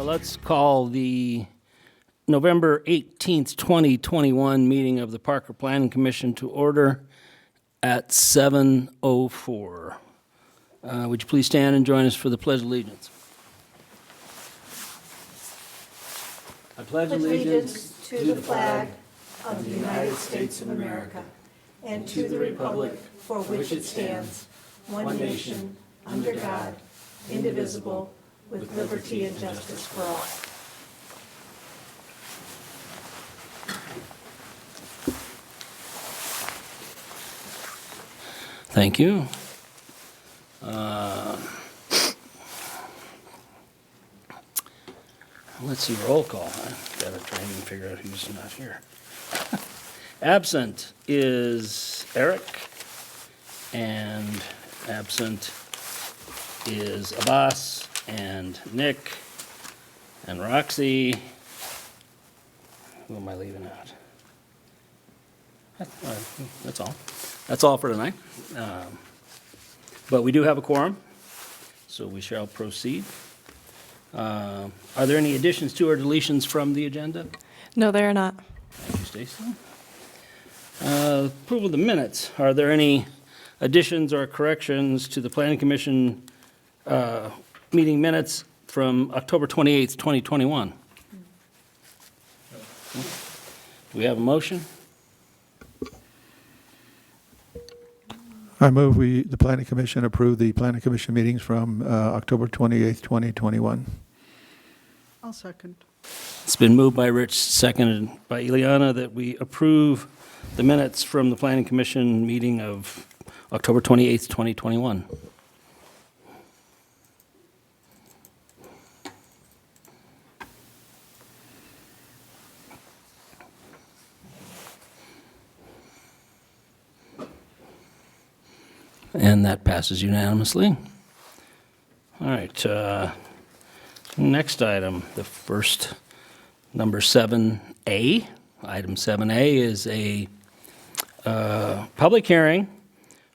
Let's call the November 18th, 2021 meeting of the Parker Planning Commission to order at 7:04. Would you please stand and join us for the Pledge of Allegiance? I pledge allegiance to the flag of the United States of America and to the republic for which it stands, one nation, under God, indivisible, with liberty and justice for all. Thank you. Let's see, roll call. I've got to try and figure out who's not here. Absent is Eric, and absent is Abbas, and Nick, and Roxy. Who am I leaving out? That's all. That's all for tonight. But we do have a quorum, so we shall proceed. Are there any additions to or deletions from the agenda? No, there are not. Thank you, Stacy. Approval of the minutes. Are there any additions or corrections to the Planning Commission meeting minutes from October 28th, 2021? Do we have a motion? I move the Planning Commission approve the Planning Commission meetings from October 28th, 2021. I'll second. It's been moved by Rich, seconded by Ileana, that we approve the minutes from the Planning Commission meeting of October 28th, 2021. And that passes unanimously. All right, next item, the first, number 7A. Item 7A is a public hearing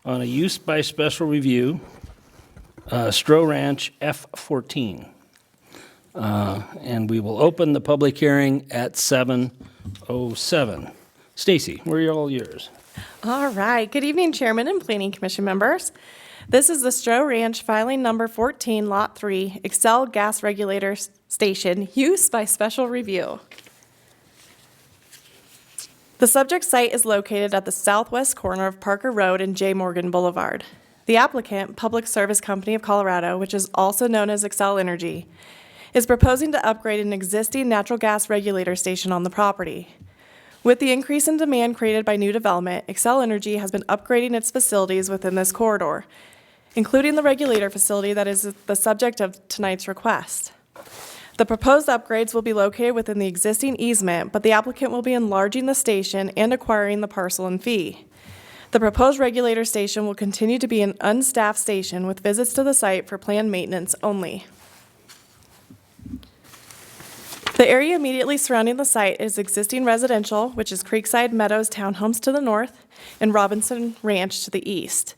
on a use by special review, Strow Ranch F14. And we will open the public hearing at 7:07. Stacy, we're all yours. All right. Good evening, Chairman and Planning Commission members. This is the Strow Ranch filing number 14, Lot 3, Xcel Gas Regulator Station, use by special review. The subject site is located at the southwest corner of Parker Road and J. Morgan Boulevard. The applicant, Public Service Company of Colorado, which is also known as Xcel Energy, is proposing to upgrade an existing natural gas regulator station on the property. With the increase in demand created by new development, Xcel Energy has been upgrading its facilities within this corridor, including the regulator facility that is the subject of tonight's request. The proposed upgrades will be located within the existing easement, but the applicant will be enlarging the station and acquiring the parcel and fee. The proposed regulator station will continue to be an unstaffed station with visits to the site for planned maintenance only. The area immediately surrounding the site is existing residential, which is Creekside Meadows Townhomes to the north and Robinson Ranch to the east,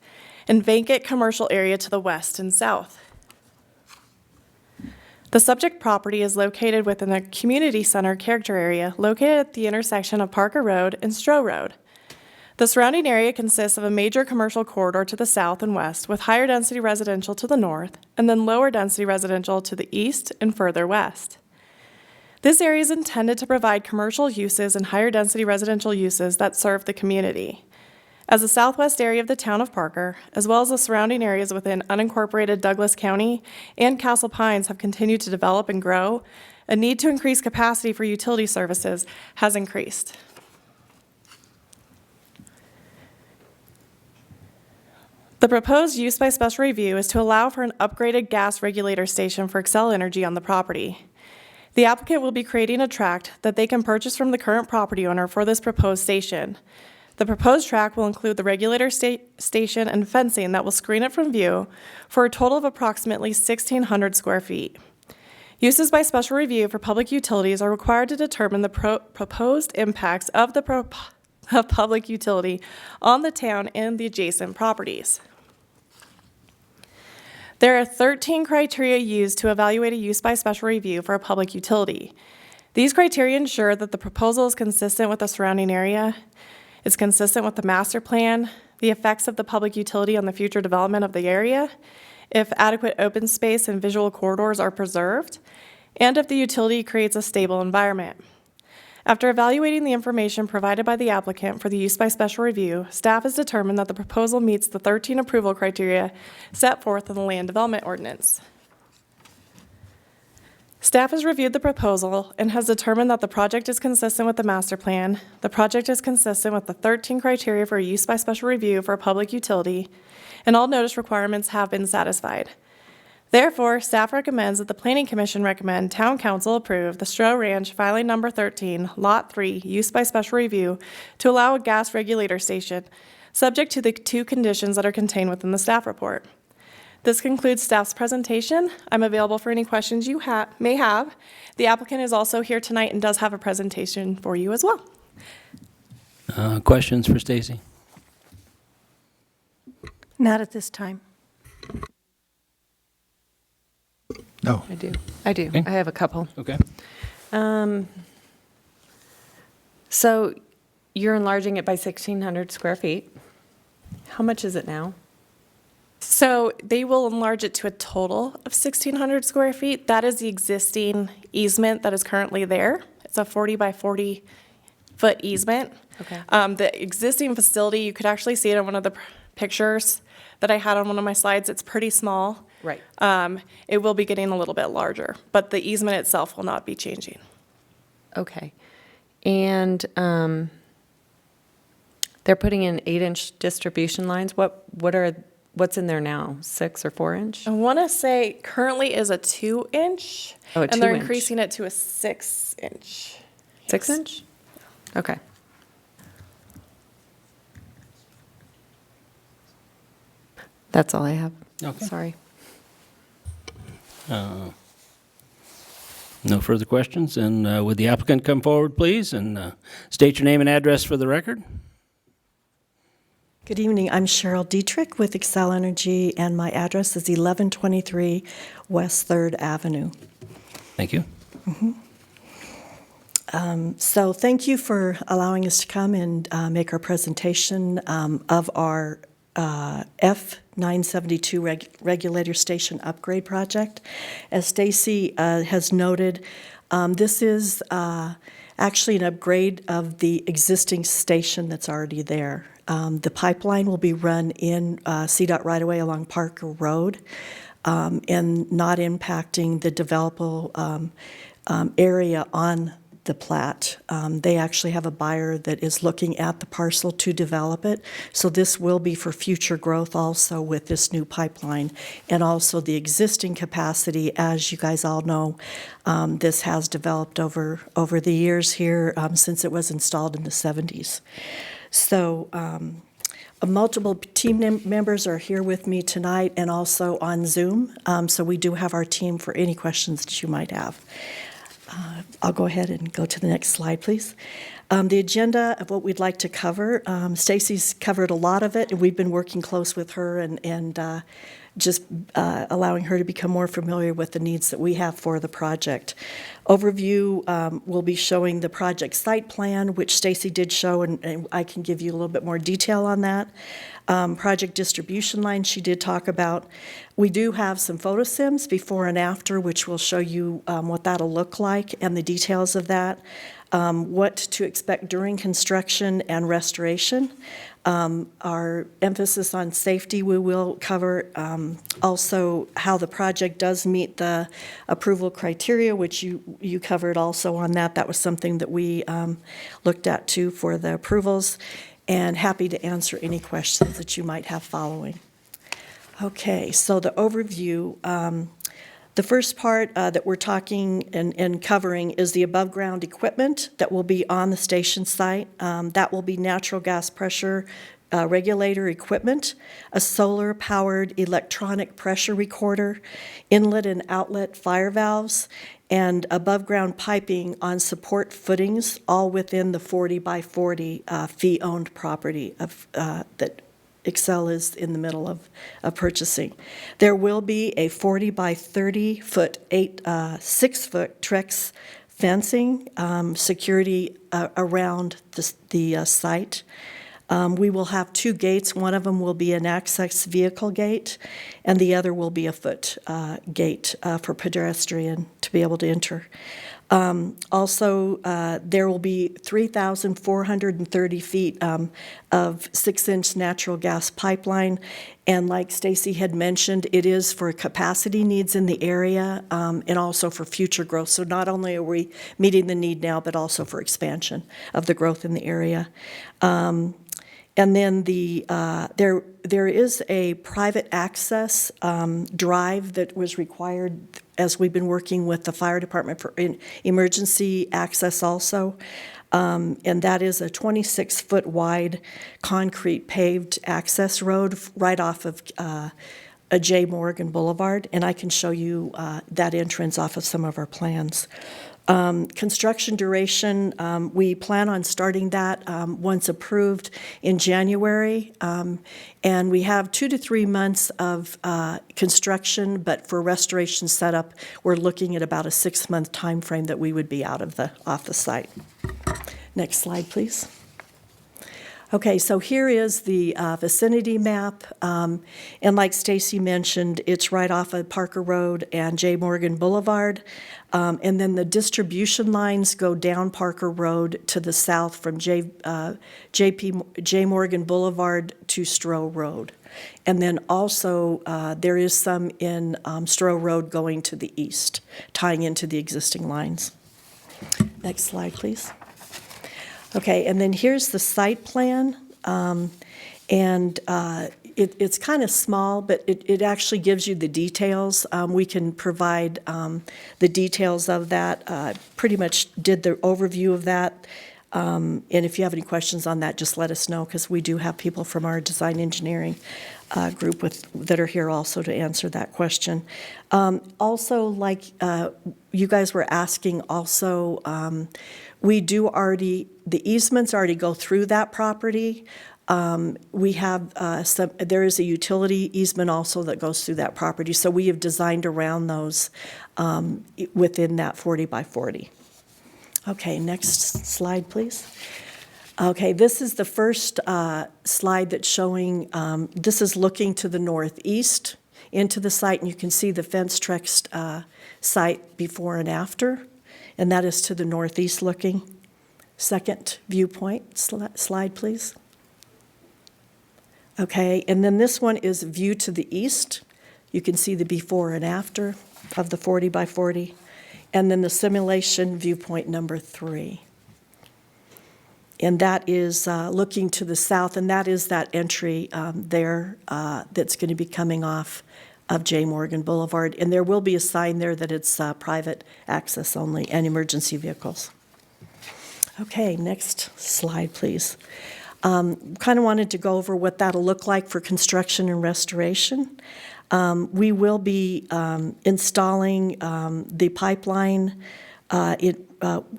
and vacant commercial area to the west and south. The subject property is located within a community center character area located at the intersection of Parker Road and Strow Road. The surrounding area consists of a major commercial corridor to the south and west with higher density residential to the north and then lower density residential to the east and further west. This area is intended to provide commercial uses and higher density residential uses that serve the community. As the southwest area of the town of Parker, as well as the surrounding areas within unincorporated Douglas County and Castle Pines have continued to develop and grow, a need to increase capacity for utility services has increased. The proposed use by special review is to allow for an upgraded gas regulator station for Xcel Energy on the property. The applicant will be creating a tract that they can purchase from the current property owner for this proposed station. The proposed tract will include the regulator station and fencing that will screen it from view for a total of approximately 1,600 square feet. Uses by special review for public utilities are required to determine the proposed impacts of the public utility on the town and the adjacent properties. There are 13 criteria used to evaluate a use by special review for a public utility. These criteria ensure that the proposal is consistent with the surrounding area, is consistent with the master plan, the effects of the public utility on the future development of the area, if adequate open space and visual corridors are preserved, and if the utility creates a stable environment. After evaluating the information provided by the applicant for the use by special review, staff has determined that the proposal meets the 13 approval criteria set forth in the Land Development Ordinance. Staff has reviewed the proposal and has determined that the project is consistent with the master plan, the project is consistent with the 13 criteria for use by special review for a public utility, and all notice requirements have been satisfied. Therefore, staff recommends that the Planning Commission recommend Town Council approve the Strow Ranch filing number 13, Lot 3, use by special review to allow a gas regulator station, subject to the 2 conditions that are contained within the staff report. This concludes staff's presentation. I'm available for any questions you may have. The applicant is also here tonight and does have a presentation for you as well. Questions for Stacy? Not at this time. No. I do. I do. Okay. I have a couple. Okay. So you're enlarging it by 1,600 square feet. How much is it now? So they will enlarge it to a total of 1,600 square feet. That is the existing easement that is currently there. It's a 40 by 40 foot easement. Okay. The existing facility, you could actually see it on one of the pictures that I had on one of my slides. It's pretty small. Right. It will be getting a little bit larger, but the easement itself will not be changing. Okay. And they're putting in 8-inch distribution lines. What's in there now? 6 or 4-inch? I want to say currently is a 2-inch. Oh, a And they're 2-inch. increasing it to a 6-inch. 6-inch? Okay. That's all I have. Okay. Sorry. No further questions, and would the applicant come forward, please, and state your name and address for the record? Good evening. I'm Cheryl Dietrich with Xcel Energy, and my address is 1123 West 3rd Avenue. Thank you. So thank you for allowing us to come and make our presentation of our F972 regulator station upgrade project. As Stacy has noted, this is actually an upgrade of the existing station that's already there. The pipeline will be run in CDOT right-of-way along Parker Road and not impacting the developable area on the plat. They actually have a buyer that is looking at the parcel to develop it. So this will be for future growth also with this new pipeline. And also the existing capacity, as you guys all know, this has developed over the years here since it was installed in the 70s. So multiple team members are here with me tonight and also on Zoom. So we do have our team for any questions that you might have. I'll go ahead and go to the next slide, please. The agenda of what we'd like to cover, Stacy's covered a lot of it, and we've been working close with her and just allowing her to become more familiar with the needs that we have for the project. Overview, we'll be showing the project site plan, which Stacy did show, and I can give you a little bit more detail on that. Project distribution line, she did talk about. We do have some photo sims before and after, which will show you what that'll look like and the details of that. What to expect during construction and restoration. Our emphasis on safety we will cover. Also, how the project does meet the approval criteria, which you covered also on that. That was something that we looked at too for the approvals, and happy to answer any questions that you might have following. Okay, so the overview. The first part that we're talking and covering is the above-ground equipment that will be on the station site. That will be natural gas pressure regulator equipment, a solar-powered electronic pressure recorder, inlet and outlet fire valves, and above-ground piping on support footings, all within the 40 by 40 fee-owned property of that Xcel is in the middle of purchasing. There will be a 40 by 30 foot, 6-foot Trex fencing, security around the site. We will have 2 gates. One of them will be an access vehicle gate, and the other will be a foot gate for pedestrian to be able to enter. Also, there will be 3,430 feet of 6-inch natural gas pipeline. And like Stacy had mentioned, it is for capacity needs in the area and also for future growth. So not only are we meeting the need now, but also for expansion of the growth in the area. And then there is a private access drive that was required as we've been working with the fire department for emergency access also. And that is a 26-foot wide concrete paved access road right off of a J. Morgan Boulevard. And I can show you that entrance off of some of our plans. Construction duration, we plan on starting that once approved in January. And we have 2 to 3 months of construction, but for restoration setup, we're looking at about a 6-month time frame that we would be off the site. Next slide, please. Okay, so here is the vicinity map, and like Stacy mentioned, it's right off of Parker Road and J. Morgan Boulevard, and then the distribution lines go down Parker Road to the south from J. Morgan Boulevard to Strow Road, and then also there is some in Strow Road going to the east, tying into the existing lines. Next slide, please. Okay, and then here's the site plan, and it's kind of small, but it actually gives you the details. We can provide the details of that. Pretty much did the overview of that, and if you have any questions on that, just let us know, because we do have people from our design engineering group that are here also to answer that question. Also, like you guys were asking also, the easements already go through that property. We have there is a utility easement also that goes through that property. So we have designed around those within that 40 by 40. Okay, next slide, please. Okay, this is the first slide that's showing, this is looking to the northeast into the site, and you can see the fence Trex site before and after, and that is to the northeast looking. Second viewpoint, slide please. Okay, and then this one is view to the east. You can see the before and after of the 40 by 40. And then the simulation viewpoint number 3. And that is looking to the south, and that is that entry there that's going to be coming off of J. Morgan Boulevard. And there will be a sign there that it's private access only and emergency vehicles. Okay, next slide, please. Kind of wanted to go over what that'll look like for construction and restoration. We will be installing the pipeline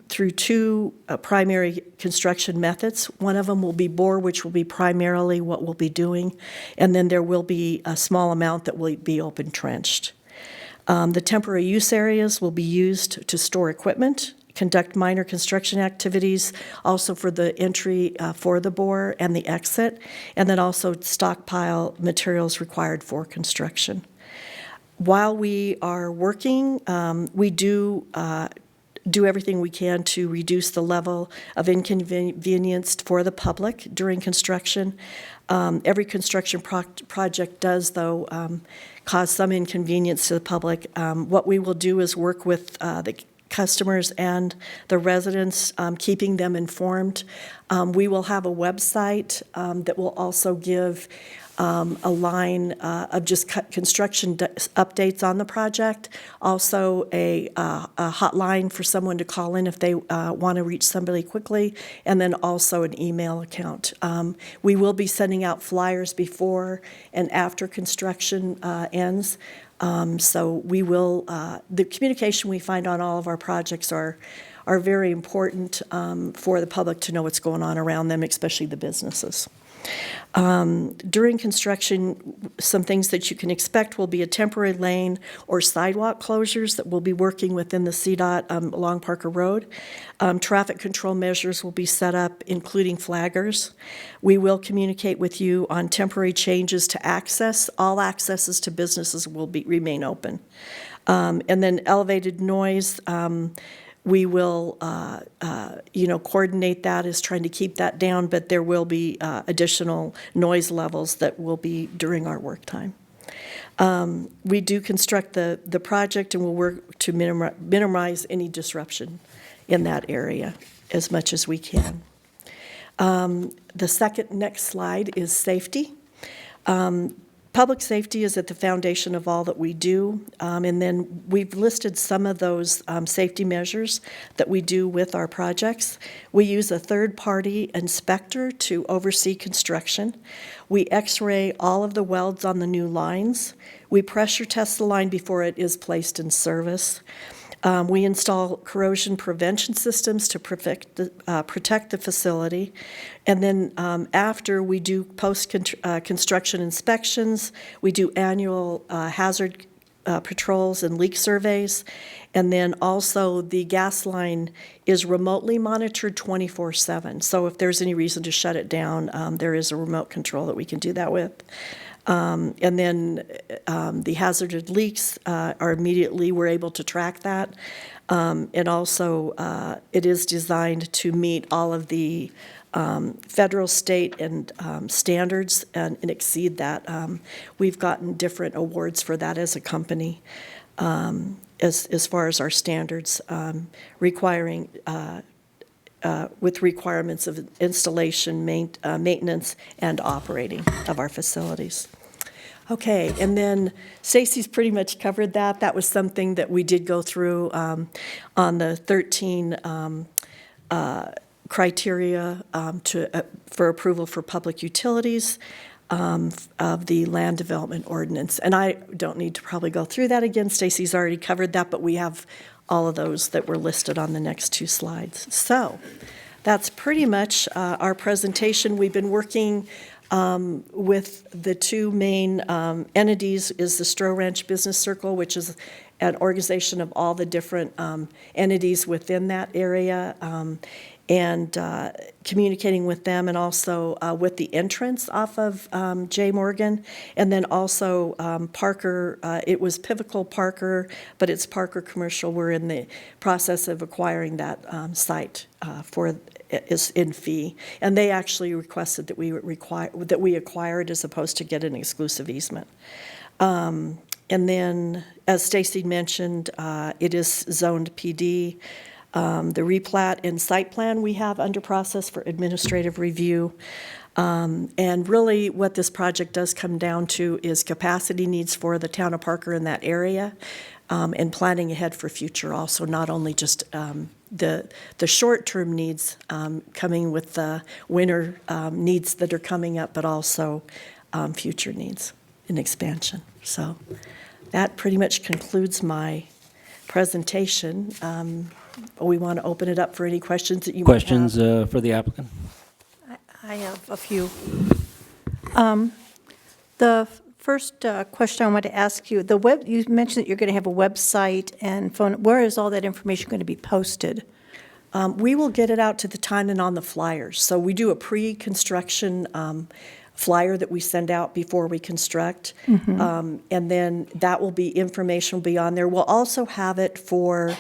through 2 primary construction methods. One of them will be bore, which will be primarily what we'll be doing, and then there will be a small amount that will be open trenched. The temporary use areas will be used to store equipment, conduct minor construction activities, also for the entry for the bore and the exit, and then also stockpile materials required for construction. While we are working, we do everything we can to reduce the level of inconvenience for the public during construction. Every construction project does, though, cause some inconvenience to the public. What we will do is work with the customers and the residents, keeping them informed. We will have a website that will also give a line of just construction updates on the project, also a hotline for someone to call in if they want to reach somebody quickly, and then also an email account. We will be sending out flyers before and after construction ends. So we will, the communication we find on all of our projects are very important for the public to know what's going on around them, especially the businesses. During construction, some things that you can expect will be a temporary lane or sidewalk closures that will be working within the CDOT along Parker Road. Traffic control measures will be set up, including flaggers. We will communicate with you on temporary changes to access. All accesses to businesses will remain open. And then elevated noise, we will, coordinate that as trying to keep that down, but there will be additional noise levels that will be during our work time. We do construct the project and we'll work to minimize any disruption in that area as much as we can. The next slide is safety. Public safety is at the foundation of all that we do, and then we've listed some of those safety measures that we do with our projects. We use a third-party inspector to oversee construction. We X-ray all of the welds on the new lines. We pressure test the line before it is placed in service. We install corrosion prevention systems to protect the facility. And then after we do post-construction inspections, we do annual hazard patrols and leak surveys. And then also the gas line is remotely monitored 24/7. So if there's any reason to shut it down, there is a remote control that we can do that with. And then the hazardous leaks are immediately, we're able to track that. And also, it is designed to meet all of the federal, state, and standards and exceed that. We've gotten different awards for that as a company as far as our standards requiring with requirements of installation, maintenance, and operating of our facilities. Okay, and then Stacy's pretty much covered that. That was something that we did go through on the 13 criteria for approval for public utilities of the land development ordinance. And I don't need to probably go through that again. Stacy's already covered that, but we have all of those that were listed on the next two slides. So that's pretty much our presentation. We've been working with the two main entities is the Strow Ranch Business Circle, which is an organization of all the different entities within that area, and communicating with them, and also with the entrance off of J. Morgan, and then also Parker. It was Pivotal Parker, but it's Parker Commercial. We're in the process of acquiring that site is in fee, and they actually requested that we acquire it as opposed to get an exclusive easement. And then, as Stacy mentioned, it is zoned PD. The replat and site plan we have under process for administrative review. And really what this project does come down to is capacity needs for the town of Parker in that area, and planning ahead for future also, not only just the short-term needs coming with the winter needs that are coming up, but also future needs and expansion. So that pretty much concludes my presentation. We want to open it up for any questions that you might have. Questions for the applicant? I have a few. The first question I want to ask you, you mentioned that you're going to have a website and phone. Where is all that information going to be posted? We will get it out to the town and on the flyers. So we do a pre-construction flyer that we send out before we construct. And then that will be, information will be on there. We'll also have it for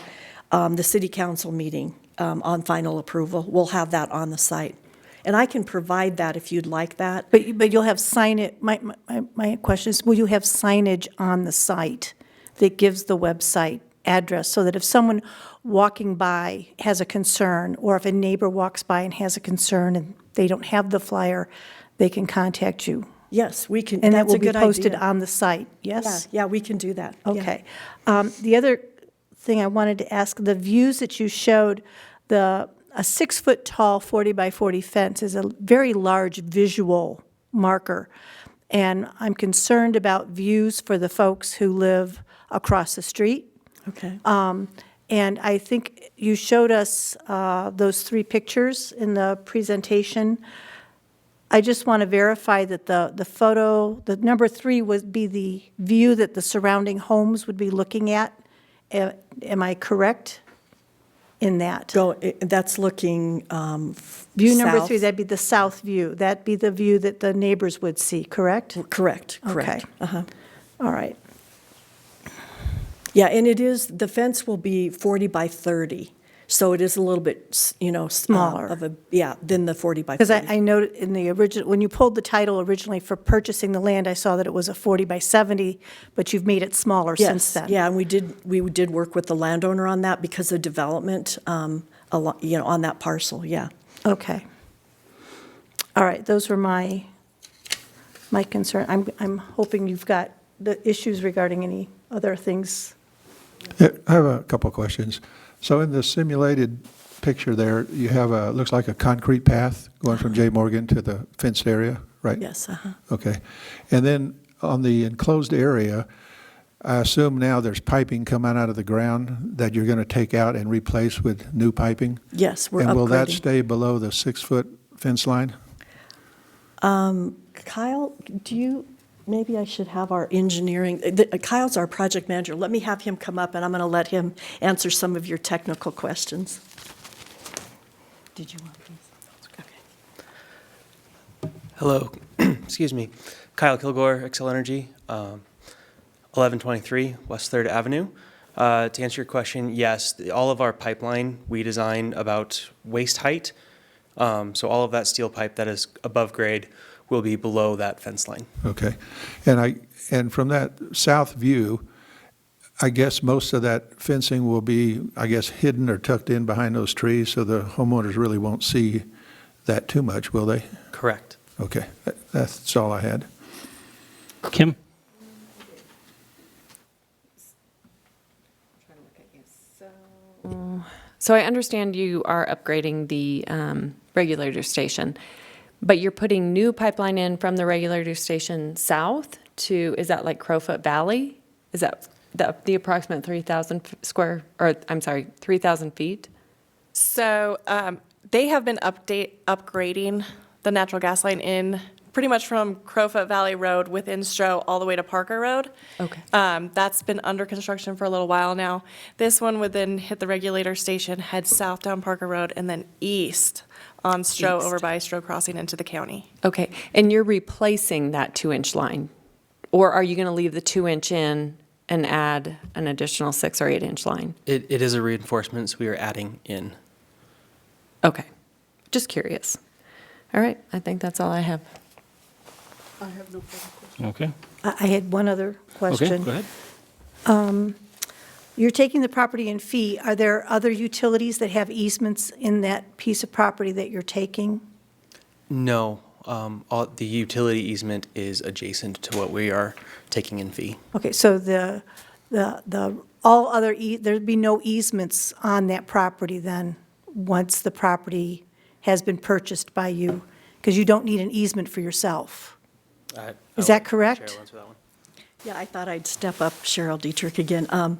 the city council meeting on final approval. We'll have that on the site. And I can provide that if you'd like that. But you'll have signage. My question is, will you have signage on the site that gives the website address, so that if someone walking by has a concern, or if a neighbor walks by and has a concern and they don't have the flyer, they can contact you? Yes, we can. And that That's will a be good posted idea. on the site, yes? Yeah, we can do that. Yeah. Okay. The other thing I wanted to ask, the views that you showed, a 6-foot-tall 40 by 40 fence is a very large visual marker. And I'm concerned about views for the folks who live across the street. Okay. And I think you showed us those 3 pictures in the presentation. I just want to verify that the photo, the number 3 would be the view that the surrounding homes would be looking at. Am I correct in that? That's looking View number south. 3, that'd be the south view. That'd be the view that the neighbors would see, correct? Correct, Okay. correct. All right. Yeah, and the fence will be 40 by 30, so it is a little bit, Smaller. than the 40 by 40. Because I noted in the original, when you pulled the title originally for purchasing the land, I saw that it was a 40 by 70, but you've made it smaller since then. Yeah, and we did work with the landowner on that because of development, on that parcel, yeah. Okay. All right, those were my concern. I'm hoping you've got the issues regarding any other things. Yeah, I have a couple of questions. So in the simulated picture there, you have looks like a concrete path going from J. Morgan to the fenced area, right? Yes, Okay. And then on the enclosed area, I assume now there's piping coming out of the ground that you're going to take out and replace with new piping? yes, we're And will that upgrading. stay below the 6-foot fence line? Kyle, maybe I should have our engineering, Kyle's our project manager. Let me have him come up, and I'm going to let him answer some of your technical questions. Did you want these? Okay. Hello, excuse me. Kyle Kilgore, Xcel Energy, 1123 West 3rd Avenue. To answer your question, yes, all of our pipeline, we design about waist height. So all of that steel pipe that is above grade will be below that fence line. Okay. And from that south view, I guess most of that fencing will be, hidden or tucked in behind those trees, so the homeowners really won't see that too much, will they? Correct. Okay, that's all I had. Kim? So I understand you are upgrading the regulator station, but you're putting new pipeline in from the regulator station south to, is that like Crowfoot Valley? Is that the approximate 3,000 feet? So they have been upgrading the natural gas line in pretty much from Crowfoot Valley Road within Strow all the way to Parker Road. Okay. That's been under construction for a little while now. This one would then hit the regulator station, head south down Parker Road, and then east on Strow over by Strow Crossing into the county. Okay, and you're replacing that 2-inch line? Or are you going to leave the 2-inch in and add an additional 6 or 8-inch line? It is a reinforcement, so we are adding in. Okay, just curious. All right, I think that's all I have. I have no further questions. Okay. I had one other question. Okay, go ahead. You're taking the property in fee. Are there other utilities that have easements in that piece of property that you're taking? No, the utility easement is adjacent to what we are taking in fee. Okay, so all other, there'd be no easements on that property then, once the property has been purchased by you? Because you don't need an easement for yourself. Is that correct? Cheryl, answer that one. Yeah, I thought I'd step up, Cheryl Dietrich again. I'm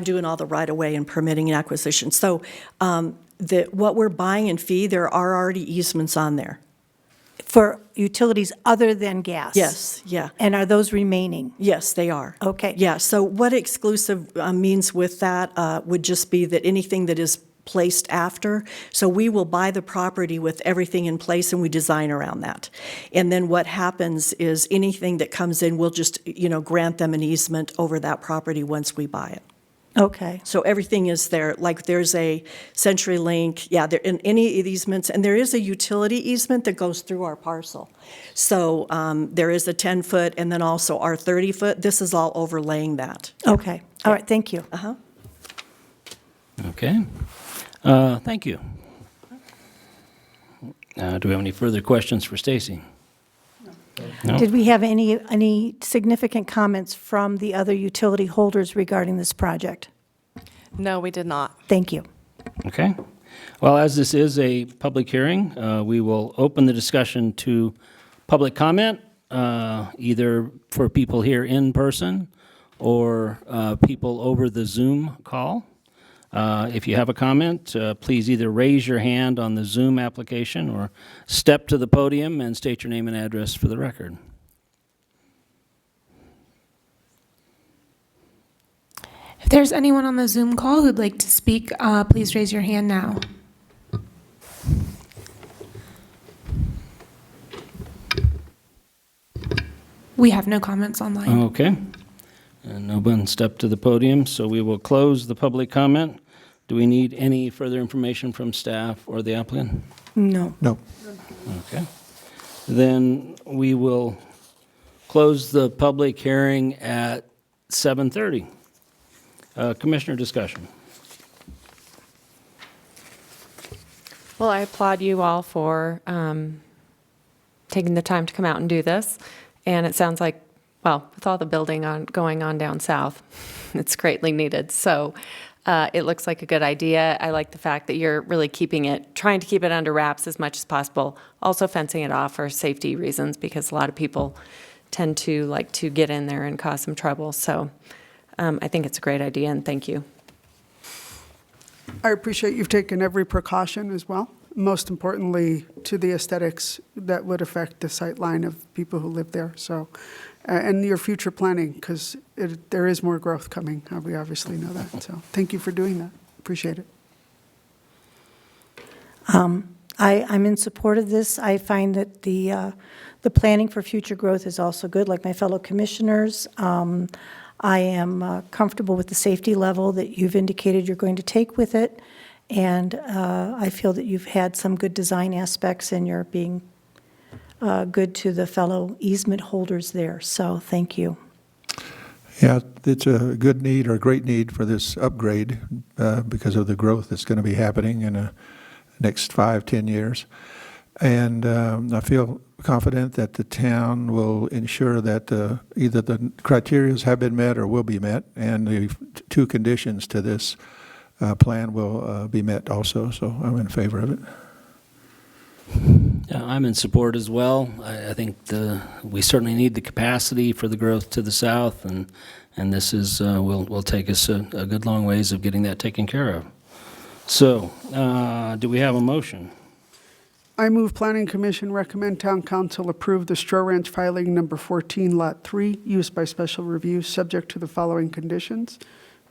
doing all the right-of-way and permitting and acquisition. So what we're buying in fee, there are already easements on there. For utilities other than gas? Yes, yeah. And are those remaining? Yes, they are. Okay. Yeah, so what exclusive means with that would just be that anything that is placed after, so we will buy the property with everything in place and we design around that. And then what happens is anything that comes in, we'll just, grant them an easement over that property once we buy it. Okay. So everything is there, like there's a CenturyLink, there in any of these easements, and there is a utility easement that goes through our parcel. So there is a 10-foot and then also our 30-foot. This is all overlaying that. Okay. All right, thank you. Okay. Thank you. Do we have any further questions for Stacy? No. Did we have any significant comments from the other utility holders regarding this project? No, we did not. Thank you. Okay. Well, as this is a public hearing, we will open the discussion to public comment, either for people here in person or people over the Zoom call. If you have a comment, please either raise your hand on the Zoom application or step to the podium and state your name and address for the record. If there's anyone on the Zoom call who'd like to speak, please raise your hand now. We have no comments online. Okay. And no one stepped to the podium, so we will close the public comment. Do we need any further information from staff or the applicant? No. No. Okay. Then we will close the public hearing at 7:30. Commissioner discussion. Well, I applaud you all for taking the time to come out and do this. And it sounds like, well, with all the building going on down south, it's greatly needed. So it looks like a good idea. I like the fact that you're really trying to keep it under wraps as much as possible. Also fencing it off for safety reasons, because a lot of people tend to like to get in there and cause some trouble. So I think it's a great idea, and thank you. I appreciate you've taken every precaution as well, most importantly to the aesthetics that would affect the sightline of people who live there. So, and your future planning, because there is more growth coming. We obviously know that. So thank you for doing that. Appreciate it. I'm in support of this. I find that the planning for future growth is also good, like my fellow commissioners. I am comfortable with the safety level that you've indicated you're going to take with it, and I feel that you've had some good design aspects and you're being good to the fellow easement holders there, so thank you. Yeah, it's a good need or a great need for this upgrade because of the growth that's going to be happening in the next 5-10 years. And I feel confident that the town will ensure that either the criteria have been met or will be met, and the two conditions to this plan will be met also. So I'm in favor of it. Yeah, I'm in support as well. I think we certainly need the capacity for the growth to the south, and this is will take us a good long ways of getting that taken care of. So, do we have a motion? I move Planning Commission recommend Town Council approve the Strow Ranch filing number 14, Lot 3, used by special review, subject to the following conditions.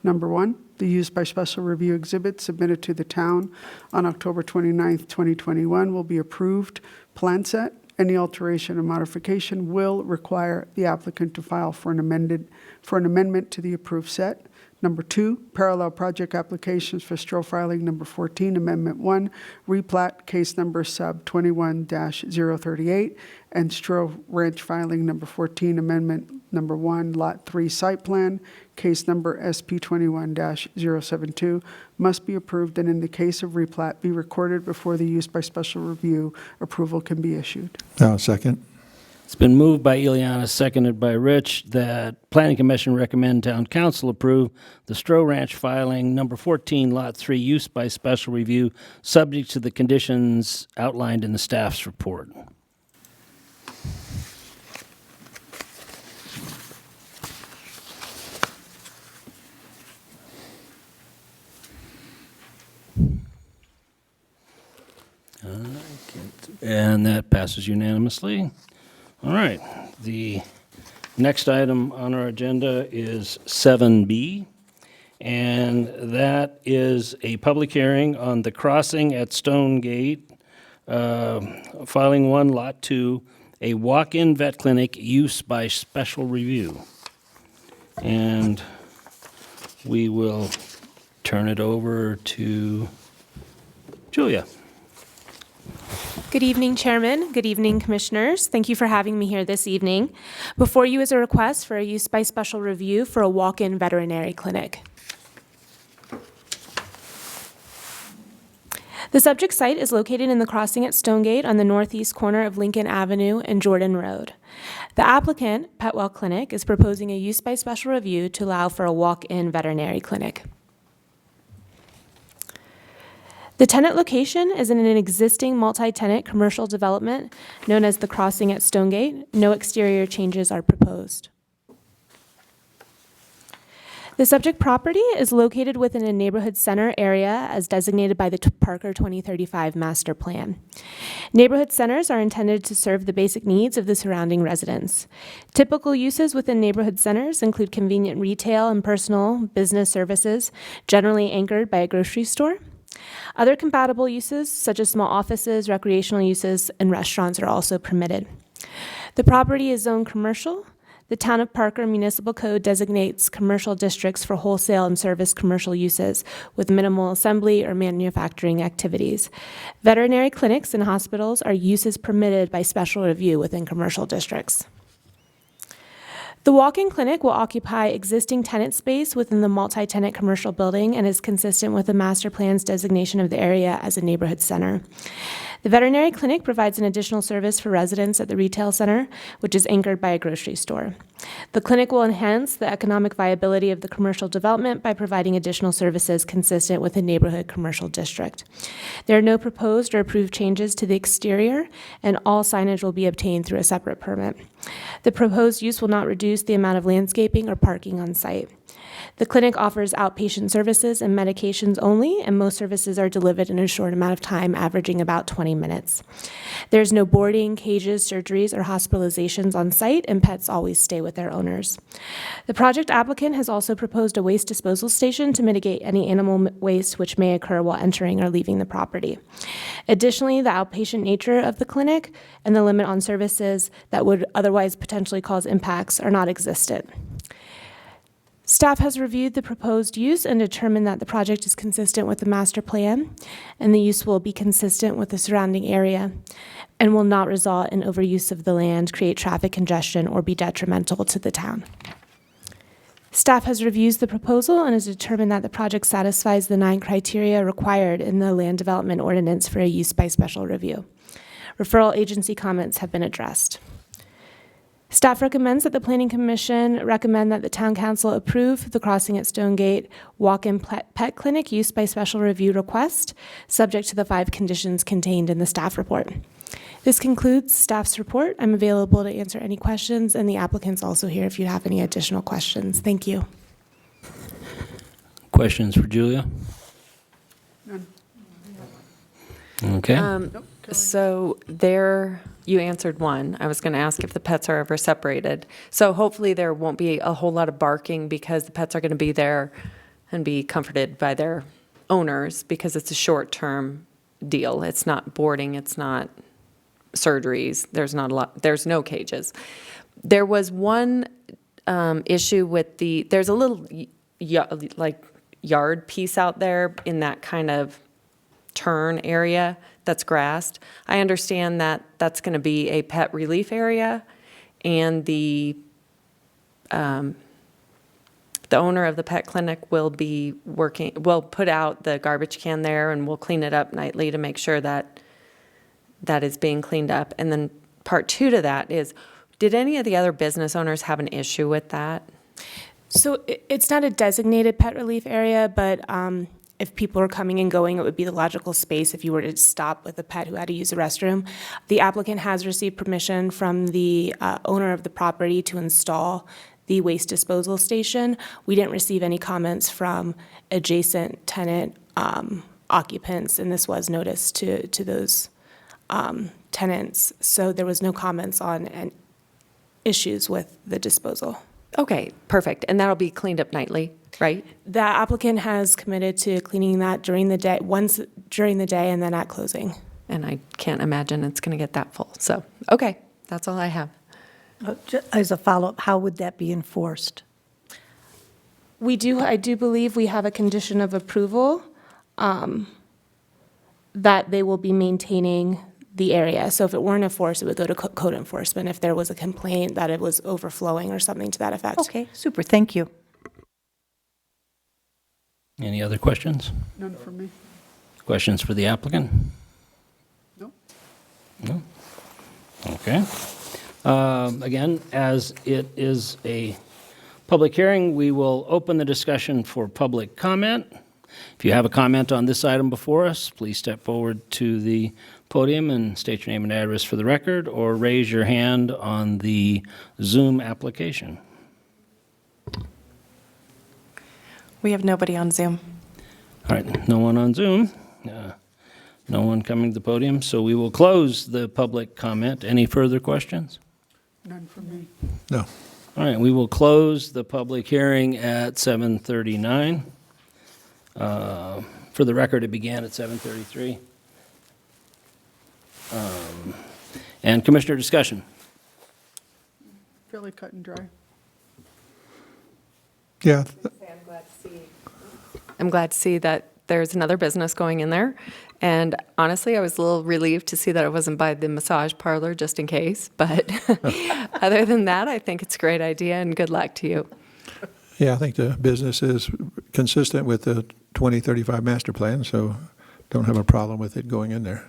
Number 1, the used by special review exhibit submitted to the town on October 29th, 2021 will be approved. Plan set. Any alteration or modification will require the applicant to file for an amendment to the approved set. Number 2, parallel project applications for Strow filing number 14, Amendment 1, replat case number sub 21-038, and Strow Ranch filing number 14, Amendment number 1, Lot 3 site plan, case number SP 21-072, must be approved, and in the case of replat, be recorded before the use by special review approval can be issued. Second. It's been moved by Ileana, seconded by Rich, that Planning Commission recommend Town Council approve the Strow Ranch filing number 14, Lot 3, use by special review, subject to the conditions outlined in the staff's report. And that passes unanimously. All right, the next item on our agenda is 7B, and that is a public hearing on the crossing at Stone Gate, filing 1, Lot 2, a walk-in vet clinic use by special review. And we will turn it over to Julia. Good evening, Chairman. Good evening, Commissioners. Thank you for having me here this evening. Before you is a request for a use by special review for a walk-in veterinary clinic. The subject site is located in the crossing at Stonegate on the northeast corner of Lincoln Avenue and Jordan Road. The applicant, Petwell Clinic, is proposing a use by special review to allow for a walk-in veterinary clinic. The tenant location is in an existing multi-tenant commercial development known as the Crossing at Stonegate. No exterior changes are proposed. The subject property is located within a neighborhood center area as designated by the Parker 2035 Master Plan. Neighborhood centers are intended to serve the basic needs of the surrounding residents. Typical uses within neighborhood centers include convenient retail and personal business services, generally anchored by a grocery store. Other compatible uses, such as small offices, recreational uses, and restaurants, are also permitted. The property is zoned commercial. The Town of Parker Municipal Code designates commercial districts for wholesale and service commercial uses with minimal assembly or manufacturing activities. Veterinary clinics and hospitals are uses permitted by special review within commercial districts. The walk-in clinic will occupy existing tenant space within the multi-tenant commercial building and is consistent with the master plan's designation of the area as a neighborhood center. The veterinary clinic provides an additional service for residents at the retail center, which is anchored by a grocery store. The clinic will enhance the economic viability of the commercial development by providing additional services consistent with the neighborhood commercial district. There are no proposed or approved changes to the exterior, and all signage will be obtained through a separate permit. The proposed use will not reduce the amount of landscaping or parking on site. The clinic offers outpatient services and medications only, and most services are delivered in a short amount of time, averaging about 20 minutes. There's no boarding, cages, surgeries, or hospitalizations on site, and pets always stay with their owners. The project applicant has also proposed a waste disposal station to mitigate any animal waste which may occur while entering or leaving the property. Additionally, the outpatient nature of the clinic and the limit on services that would otherwise potentially cause impacts are not existent. Staff has reviewed the proposed use and determined that the project is consistent with the master plan, and the use will be consistent with the surrounding area and will not result in overuse of the land, create traffic congestion, or be detrimental to the town. Staff has reviewed the proposal and has determined that the project satisfies the 9 criteria required in the Land Development Ordinance for a use by special review. Referral agency comments have been addressed. Staff recommends that the Planning Commission recommend that the Town Council approve the Crossing at Stonegate walk-in pet clinic use by special review request, subject to the 5 conditions contained in the staff report. This concludes staff's report. I'm available to answer any questions, and the applicant's also here if you have any additional questions. Thank you. Questions for Julia? None. Okay. So you answered one. I was going to ask if the pets are ever separated. So hopefully there won't be a whole lot of barking because the pets are going to be there and be comforted by their owners because it's a short-term deal. It's not boarding. It's not surgeries. There's no cages. There was one issue with there's a little yard piece out there in that kind of turn area that's grassed. I understand that that's going to be a pet relief area, and the owner of the pet clinic will put out the garbage can there, and we'll clean it up nightly to make sure that that is being cleaned up. And then part 2 to that is, did any of the other business owners have an issue with that? So it's not a designated pet relief area, but if people are coming and going, it would be the logical space if you were to stop with a pet who had to use a restroom. The applicant has received permission from the owner of the property to install the waste disposal station. We didn't receive any comments from adjacent tenant occupants, and this was noticed to those tenants. So there was no comments on issues with the disposal. Okay, perfect. And that'll be cleaned up nightly, right? The applicant has committed to cleaning that during the day, once during the day and then at closing. And I can't imagine it's going to get that full. So, okay, that's all I have. As a follow-up, how would that be enforced? I do believe we have a condition of approval that they will be maintaining the area. So if it weren't enforced, it would go to code enforcement if there was a complaint that it was overflowing or something to that effect. Okay, super, thank you. Any other questions? None from me. Questions for the applicant? Nope. No? Okay. Again, as it is a public hearing, we will open the discussion for public comment. If you have a comment on this item before us, please step forward to the podium and state your name and address for the record, or raise your hand on the Zoom application. We have nobody on Zoom. All right, no one on Zoom. No one coming to the podium, so we will close the public comment. Any further questions? None from me. No. All right, we will close the public hearing at 7:39. For the record, it began at 7:33. And Commissioner discussion. Fairly cut and dry. Yeah, I'm glad to see that there's another business going in there. And honestly, I was a little relieved to see that it wasn't by the massage parlor, just in case. But other than that, I think it's a great idea, and good luck to you. yeah, I think the business is consistent with the 2035 master plan, so don't have a problem with it going in there.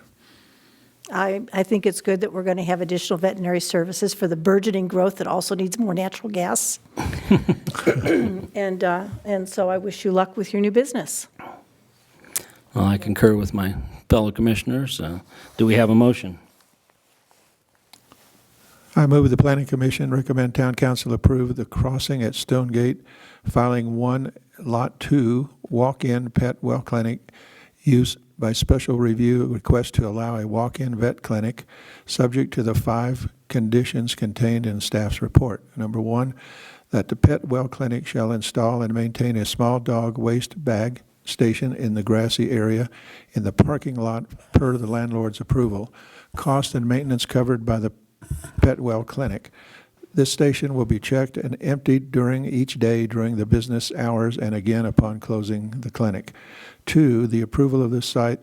I think it's good that we're going to have additional veterinary services for the burgeoning growth that also needs more natural gas. And so I wish you luck with your new business. Well, I concur with my fellow commissioners. Do we have a motion? I move the Planning Commission recommend Town Council approve the crossing at Stonegate, filing 1, Lot 2, walk-in pet well clinic use by special review request to allow a walk-in vet clinic, subject to the 5 conditions contained in staff's report. Number 1, that the pet well clinic shall install and maintain a small dog waste bag station in the grassy area in the parking lot per the landlord's approval. Cost and maintenance covered by the pet well clinic. This station will be checked and emptied during each day during the business hours and again upon closing the clinic. 2, the approval of this site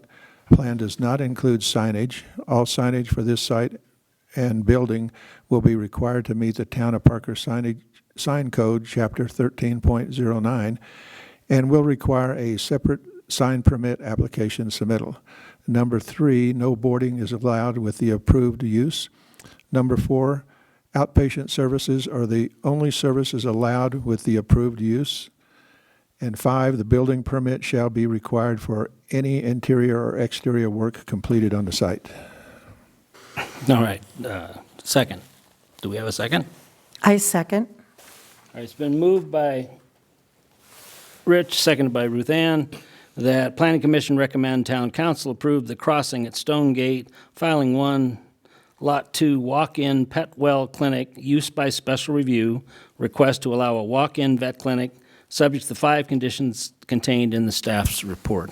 plan does not include signage. All signage for this site and building will be required to meet the Town of Parker sign code, Chapter 13.09, and will require a separate sign permit application submittal. Number 3, no boarding is allowed with the approved use. Number 4, outpatient services are the only services allowed with the approved use. And 5, the building permit shall be required for any interior or exterior work completed on the site. All right, second. Do we have a second? I second. All right, it's been moved by Rich, seconded by Ruth Ann, that Planning Commission recommend Town Council approve the crossing at Stonegate, filing 1, Lot 2, walk-in pet well clinic, use by special review, request to allow a walk-in vet clinic, subject to the 5 conditions contained in the staff's report.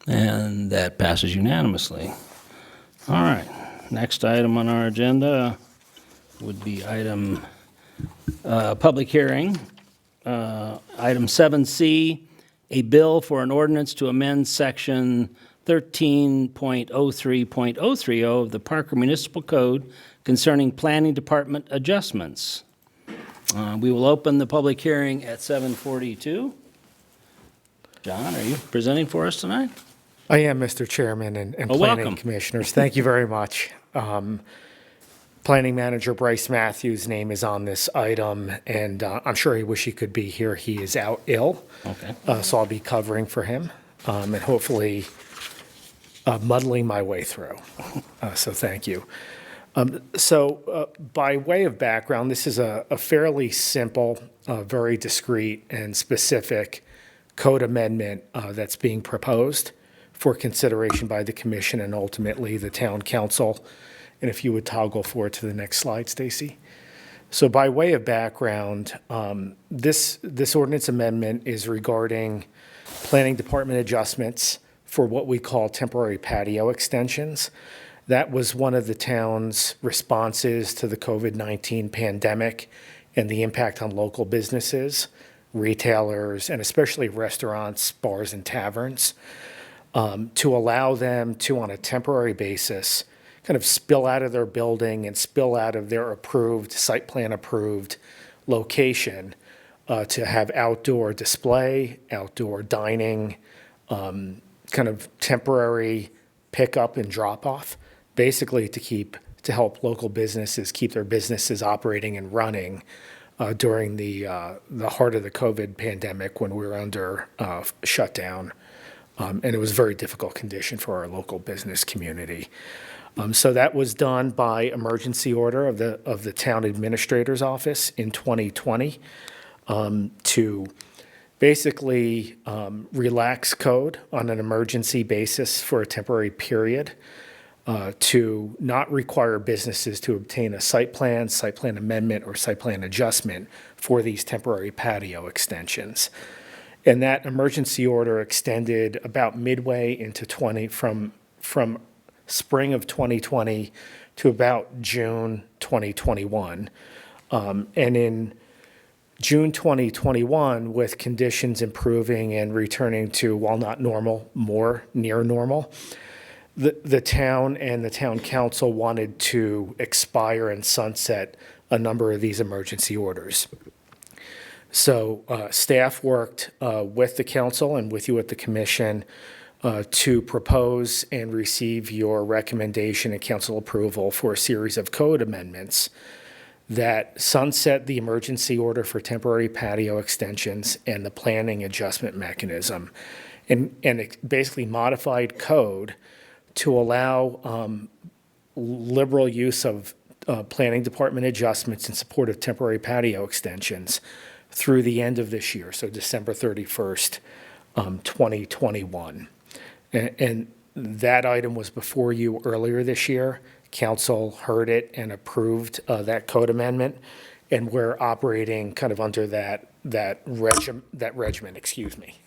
And that passes unanimously. All right, next item on our agenda would be item, public hearing. Item 7C, a bill for an ordinance to amend section 13.03.030 of the Parker Municipal Code concerning planning department adjustments. We will open the public hearing at 7:42. John, are you presenting for us tonight? I am, Mr. Chairman and Oh, Planning welcome. Commissioners. Thank you very much. Planning Manager Bryce Matthews' name is on this item, and I'm sure he wish he could be here. He is out ill, Okay. so I'll be covering for him and hopefully muddling my way through. So thank you. By way of background, this is a fairly simple, very discreet and specific code amendment that's being proposed for consideration by the commission and ultimately the town council. And if you would toggle forward to the next slide, Stacy. So by way of background, this ordinance amendment is regarding planning department adjustments for what we call temporary patio extensions. That was one of the town's responses to the COVID-19 pandemic and the impact on local businesses, retailers, and especially restaurants, bars, and taverns, to allow them to, on a temporary basis, kind of spill out of their building and spill out of their approved, site plan approved location to have outdoor display, outdoor dining, kind of temporary pickup and drop off, basically to help local businesses keep their businesses operating and running during the heart of the COVID pandemic when we were under shutdown. And it was a very difficult condition for our local business community. So that was done by emergency order of the town administrator's office in 2020 to basically relax code on an emergency basis for a temporary period, to not require businesses to obtain a site plan amendment, or site plan adjustment for these temporary patio extensions. And that emergency order extended about midway into from spring of 2020 to about June 2021. And in June 2021, with conditions improving and returning to, while not normal, more near normal, the town and the town council wanted to expire and sunset a number of these emergency orders. So staff worked with the council and with you at the commission to propose and receive your recommendation and council approval for a series of code amendments that sunset the emergency order for temporary patio extensions and the planning adjustment mechanism, and it basically modified code to allow liberal use of planning department adjustments in support of temporary patio extensions through the end of this year, so December 31st, 2021. And that item was before you earlier this year. Council heard it and approved that code amendment, and we're operating kind of under that regimen, excuse me.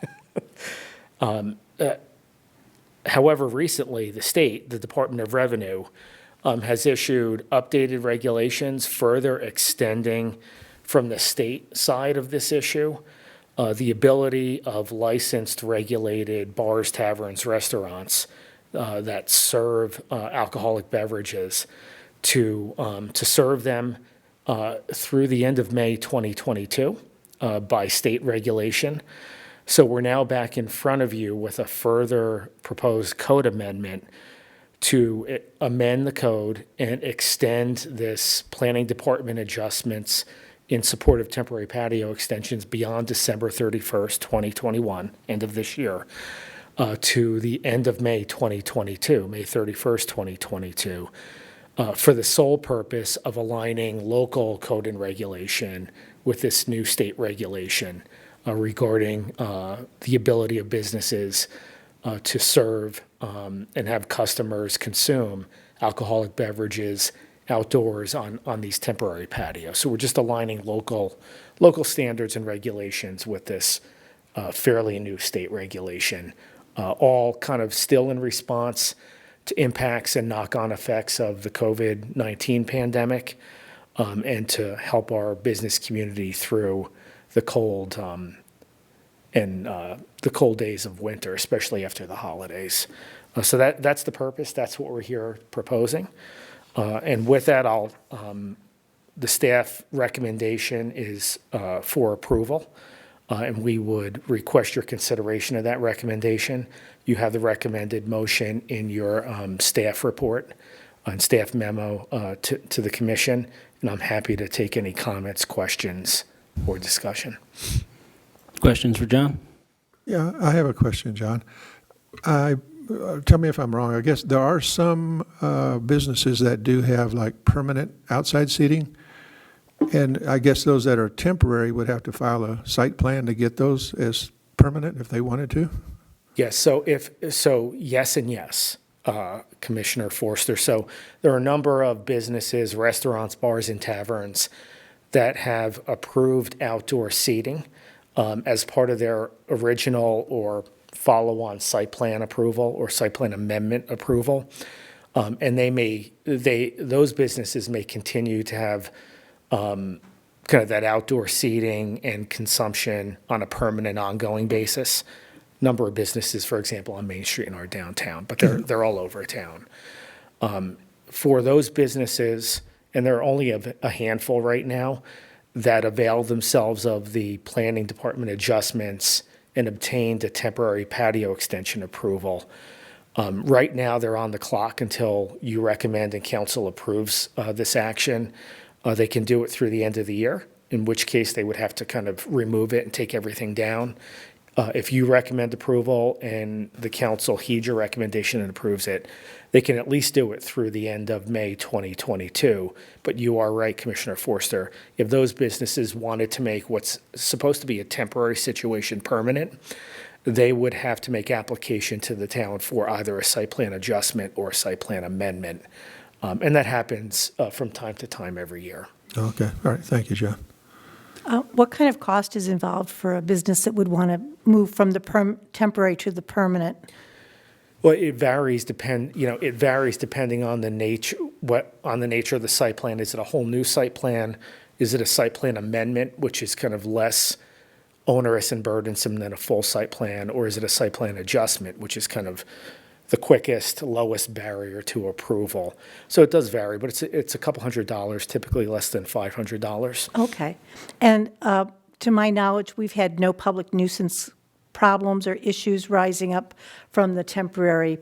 However, recently, the Department of Revenue, has issued updated regulations further extending from the state side of this issue the ability of licensed, regulated bars, taverns, restaurants that serve alcoholic beverages to serve them through the end of May 2022 by state regulation. So we're now back in front of you with a further proposed code amendment to amend the code and extend this planning department adjustments in support of temporary patio extensions beyond December 31st, 2021, end of this year, to the end of May 2022, May 31st, 2022, for the sole purpose of aligning local code and regulation with this new state regulation regarding the ability of businesses to serve and have customers consume alcoholic beverages outdoors on these temporary patios. So we're just aligning local standards and regulations with this fairly new state regulation, all kind of still in response to impacts and knock-on effects of the COVID-19 pandemic, and to help our business community through the cold the cold days of winter, especially after the holidays. So that's the purpose. That's what we're here proposing. And with that, the staff recommendation is for approval, and we would request your consideration of that recommendation. You have the recommended motion in your staff report and staff memo to the commission, and I'm happy to take any comments, questions, or discussion. Questions for John? Yeah, I have a question, John. Tell me if I'm wrong. I guess there are some businesses that do have like permanent outside seating, and I guess those that are temporary would have to file a site plan to get those as permanent if they wanted to? Yes, so yes and yes, Commissioner Forster. So there are a number of businesses, restaurants, bars, and taverns that have approved outdoor seating as part of their original or follow-on site plan approval or site plan amendment approval. And those businesses may continue to have kind of that outdoor seating and consumption on a permanent, ongoing basis. Number of businesses, for example, on Main Street in our downtown, but they're all over town. For those businesses, and there are only a handful right now that avail themselves of the planning department adjustments and obtained a temporary patio extension approval. Right now, they're on the clock until you recommend and council approves this action. They can do it through the end of the year, in which case they would have to kind of remove it and take everything down. If you recommend approval and the council heeds your recommendation and approves it, they can at least do it through the end of May 2022. But you are right, Commissioner Forster. If those businesses wanted to make what's supposed to be a temporary situation permanent, they would have to make application to the town for either a site plan adjustment or a site plan amendment. And that happens from time to time every year. Okay, all right, thank you, John. What kind of cost is involved for a business that would want to move from the temporary to the permanent? Well, it varies depending on the nature of the site plan. Is it a whole new site plan? Is it a site plan amendment, which is kind of less onerous and burdensome than a full site plan? Or is it a site plan adjustment, which is kind of the quickest, lowest barrier to approval? So it does vary, but it's a couple $100, typically less than $500. Okay. And to my knowledge, we've had no public nuisance problems or issues rising up from the temporary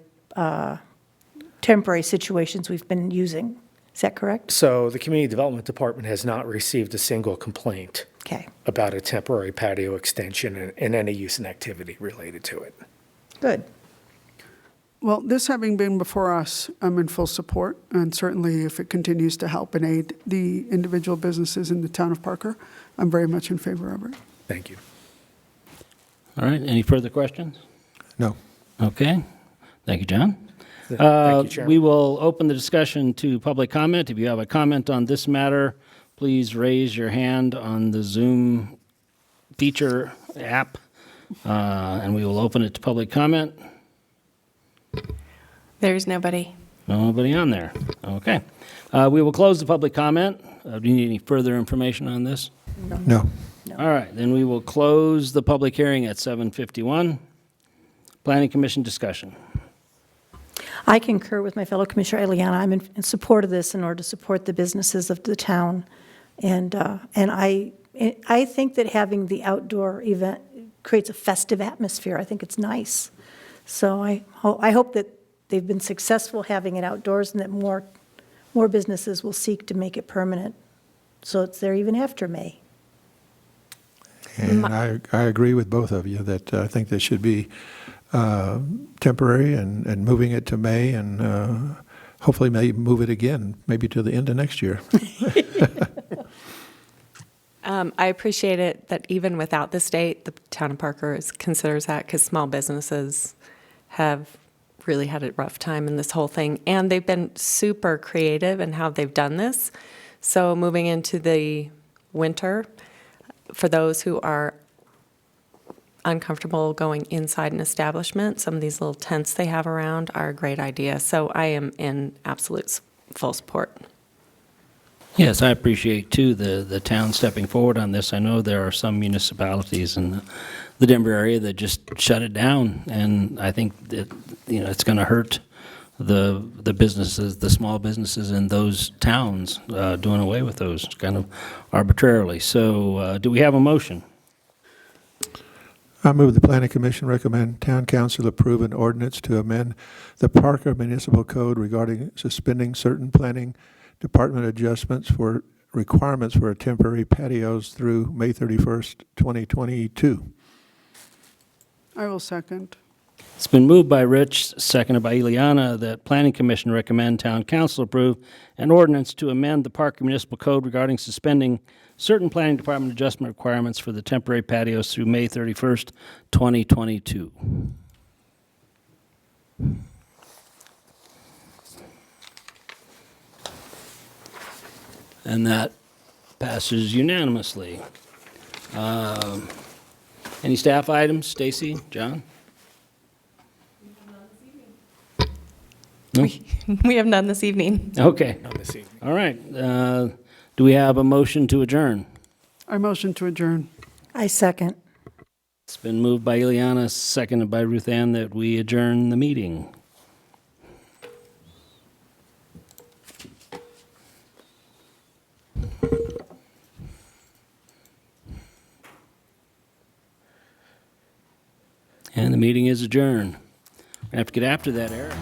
situations we've been using. Is that correct? So the Community Development Department has not received a single complaint Okay. about a temporary patio extension and any use and activity related to it. Good. Well, this having been before us, I'm in full support, and certainly if it continues to help and aid the individual businesses in the town of Parker, I'm very much in favor of it. Thank you. All right, any further questions? No. Okay, thank you, John. Thank you, Chairman. We will open the discussion to public comment. If you have a comment on this matter, please raise your hand on the Zoom feature app, and we will open it to public comment. There's nobody. Nobody on there. Okay. We will close the public comment. Do you need any further information on this? No. All right, then we will close the public hearing at 7:51. Planning Commission discussion. I concur with my fellow Commissioner Eliana. I'm in support of this in order to support the businesses of the town. And I think that having the outdoor event creates a festive atmosphere. I think it's nice. So I hope that they've been successful having it outdoors and that more businesses will seek to make it permanent. So it's there even after May. And I agree with both of you that I think this should be temporary and moving it to May and hopefully may move it again, maybe to the end of next year. I appreciate it that even without the state, the town of Parker considers that, because small businesses have really had a rough time in this whole thing. And they've been super creative in how they've done this. So moving into the winter, for those who are uncomfortable going inside an establishment, some of these little tents they have around are a great idea. So I am in absolute full support. Yes, I appreciate, too, the town stepping forward on this. I know there are some municipalities in the Denver area that just shut it down, and I think that, it's going to hurt the businesses, the small businesses in those towns, doing away with those kind of arbitrarily. So do we have a motion? I move the Planning Commission recommend Town Council approve an ordinance to amend the Parker Municipal Code regarding suspending certain planning department adjustments for requirements for temporary patios through May 31st, 2022. I will second. It's been moved by Rich, seconded by Eliana, that Planning Commission recommend Town Council approve an ordinance to amend the Parker Municipal Code regarding suspending certain planning department adjustment requirements for the temporary patios through May 31st, 2022. And that passes unanimously. Any staff items? Stacy, John? No? We have none this evening. Okay. Not this evening. All right. Do we have a motion to adjourn? I motion to adjourn. I second. It's been moved by Eliana, seconded by Ruth Ann, that we adjourn the meeting. And the meeting is adjourned. We have to get after that, Eric.